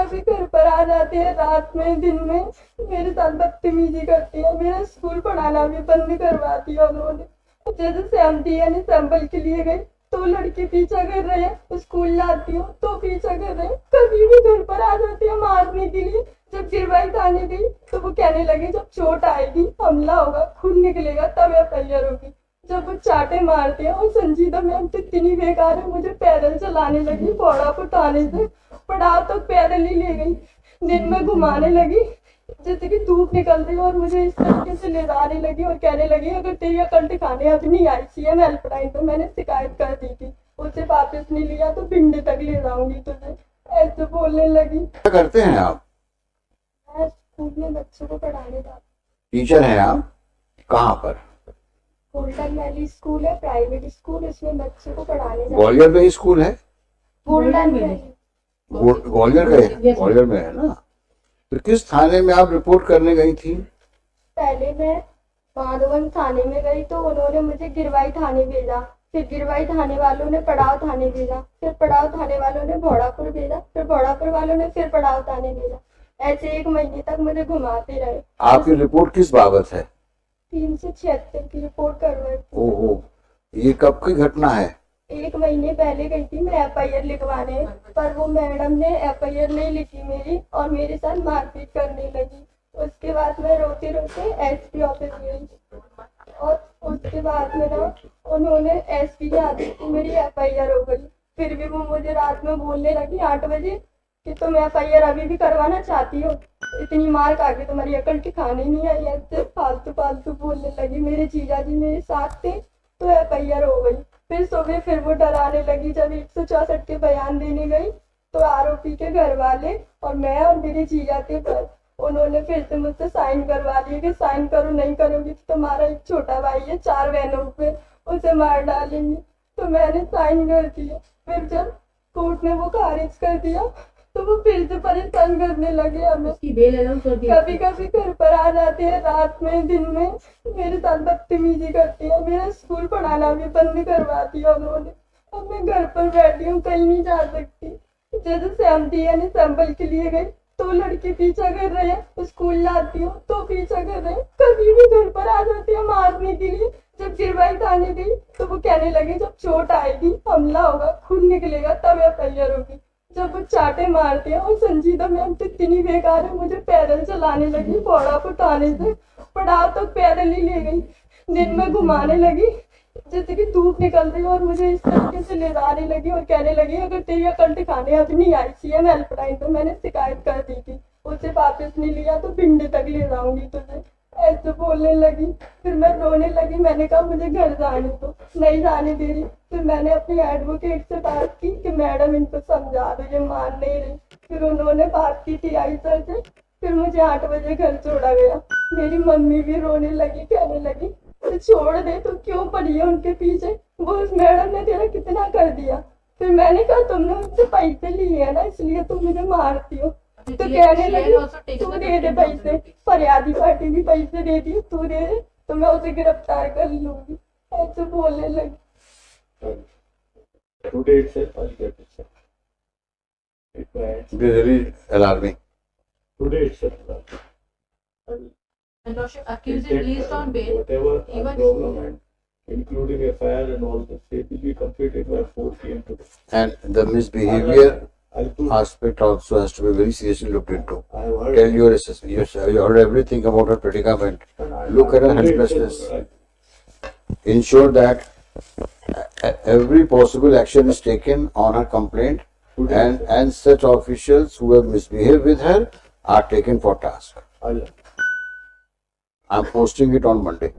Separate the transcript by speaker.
Speaker 1: कभी घर पर आ जाते हैं रात में दिन में, मेरे साथ बदतमीजी करती है, मेरा स्कूल पढ़ाना भी बंद करवा दिया उन्होंने। जैसे सहमति यानी सैंपल के लिए गई तो लड़के पीछा कर रहे हैं, स्कूल लाती हूँ तो पीछा कर रहे हैं, कभी भी घर पर आ जाते हैं मारने के लिए। जब गिरवाई खाने गई तो वो कहने लगे जब चोट आएगी, हमला होगा, खून निकलेगा तब एफआईआर होगी। जब वो चाटे मारते हैं, और संजीदा मैम तो इतनी बेकार है, मुझे पैदल चलाने लगी, पौड़ा उठाने से पड़ाव तक पैदल ही ले गई, दिन में घुमाने लगी जैसे कि धूप निकल रही और मुझे इस तरीके से ले जाने लगी और कहने लगी अगर तेरी अकल ठिकाने अब नहीं आई सीएम हेल्पलाइन पर मैंने शिकायत कर दी थी, उसे वापस नहीं लिया तो भिंड तक ले जाऊंगी तुझे, ऐसे बोलने लगी।
Speaker 2: क्या करते हैं आप?
Speaker 1: मैं स्कूल में बच्चों को पढ़ाने जाती।
Speaker 2: टीचर हैं आप? कहाँ पर?
Speaker 1: गोल्डन वैली स्कूल है, प्राइवेट स्कूल, इसमें बच्चों को पढ़ाने जाती।
Speaker 2: ग्वालियर में ही स्कूल है?
Speaker 1: गोल्डन वैली
Speaker 2: ग्वालियर का है, ग्वालियर में है ना। तो किस थाने में आप रिपोर्ट करने गई थी?
Speaker 1: पहले मैं माधवन थाने में गई तो उन्होंने मुझे गिरवाई थाने भेजा, फिर गिरवाई थाने वालों ने पड़ाव थाने भेजा, फिर पड़ाव थाने वालों ने भोड़ापुर भेजा, फिर भोड़ापुर वालों ने फिर पड़ाव थाने भेजा। ऐसे 1 महीने तक मुझे घुमाते रहे।
Speaker 2: आपकी रिपोर्ट किस बाबत है?
Speaker 1: 376 की रिपोर्ट करवाई।
Speaker 2: ओहो, ये कब की घटना है?
Speaker 1: 1 महीने पहले गई थी मैं एफआईआर लिखवाने, पर वो मैडम ने एफआईआर नहीं लिखी मेरी और मेरे साथ मारपीट करने लगी। उसके बाद मैं रोते रोते एसपी ऑफिस गई और उसके बाद में ना उन्होंने एसपी के आदेश से मेरी एफआईआर हो गई। फिर भी वो मुझे रात में बोलने लगी 8 बजे कि तुम एफआईआर अभी भी करवाना चाहती हो, इतनी मार खा के तुम्हारी अकल ठिकाने नहीं आई, ऐसे फालतू फालतू बोलने लगी। मेरे जीजा जी मेरे साथ थे तो एफआईआर हो गई। फिर सुबह फिर वो डराने लगी। जब 164 के बयान देने गई तो आरोपी के घर वाले और मैं और मेरे जीजा थे पर उन्होंने फिर से मुझसे साइन करवा लिए कि साइन करो, नहीं करोगी तो तुम्हारा एक छोटा भाई है 4 बहनों पे, उसे मार डालेंगे। तो मैंने साइन कर दिया। फिर जब कोर्ट ने वो खारिज कर दिया तो वो फिर से परेशान करने लगे हमें। कभी कभी घर पर आ जाते हैं रात में दिन में, मेरे साथ बदतमीजी करती है, मेरा स्कूल पढ़ाना भी बंद करवा दिया उन्होंने। अब मैं घर पर बैठी हूँ, कहीं नहीं जा सकती। जैसे सहमति यानी सैंपल के लिए गई तो लड़के पीछा कर रहे हैं, स्कूल लाती हूँ तो पीछा कर रहे हैं, कभी भी घर पर आ जाते हैं मारने के लिए। जब गिरवाई खाने गई तो वो कहने लगे जब चोट आएगी, हमला होगा, खून निकलेगा तब एफआईआर होगी। जब वो चाटे मारते हैं, और संजीदा मैम तो इतनी बेकार है, मुझे पैदल चलाने लगी, पौड़ा उठाने से पड़ाव तक पैदल ही ले गई, दिन में घुमाने लगी जैसे कि धूप निकल रही और मुझे इस तरीके से ले जाने लगी और कहने लगी अगर तेरी अकल ठिकाने अब नहीं आई सीएम हेल्पलाइन पर मैंने शिकायत कर दी थी, उसे वापस नहीं लिया तो भिंड तक ले जाऊंगी तुझे, ऐसे बोलने लगी। फिर मैं रोने लगी, मैंने कहा मुझे घर जाने दो, नहीं जाने दे रही। फिर मैंने अपनी एडवोकेट से बात की कि मैडम इनको समझा दो, ये मान नहीं रही। फिर उन्होंने बात की टीआई सर से, फिर मुझे 8 बजे घर छोड़ा गया। मेरी मम्मी भी रोने लगी, कहने लगी तो छोड़ दे, तो क्यों पड़ी है उनके पीछे, वो उस मैडम ने तेरा कितना कर दिया। फिर मैंने कहा तुमने उनसे पैसे लिए है ना, इसलिए तुम मुझे मारती हो। तो कहने लगी तू दे दे पैसे, फरियादी पार्टी भी पैसे देती है, तू दे दे तो मैं उसे गिरफ्तार कर लूंगी, ऐसे बोलने लगी।
Speaker 3: Today itself, I'll get it.
Speaker 2: It is very alarming.
Speaker 3: Today itself.
Speaker 4: And Lordship, accused is released on bail.
Speaker 3: Whatever
Speaker 4: Even
Speaker 3: government, including FIR and all this, it will be completed by 4 p.m. today.
Speaker 2: And the misbehavior
Speaker 3: I'll prove.
Speaker 2: aspect also has to be very seriously looked into.
Speaker 3: I have heard.
Speaker 2: Tell your assessment. You heard everything about her predicament. Look at her helplessness. Ensure that every possible action is taken on her complaint, and such officials who have misbehaved with her are taken for task.
Speaker 3: I'll
Speaker 2: I'm posting it on Monday.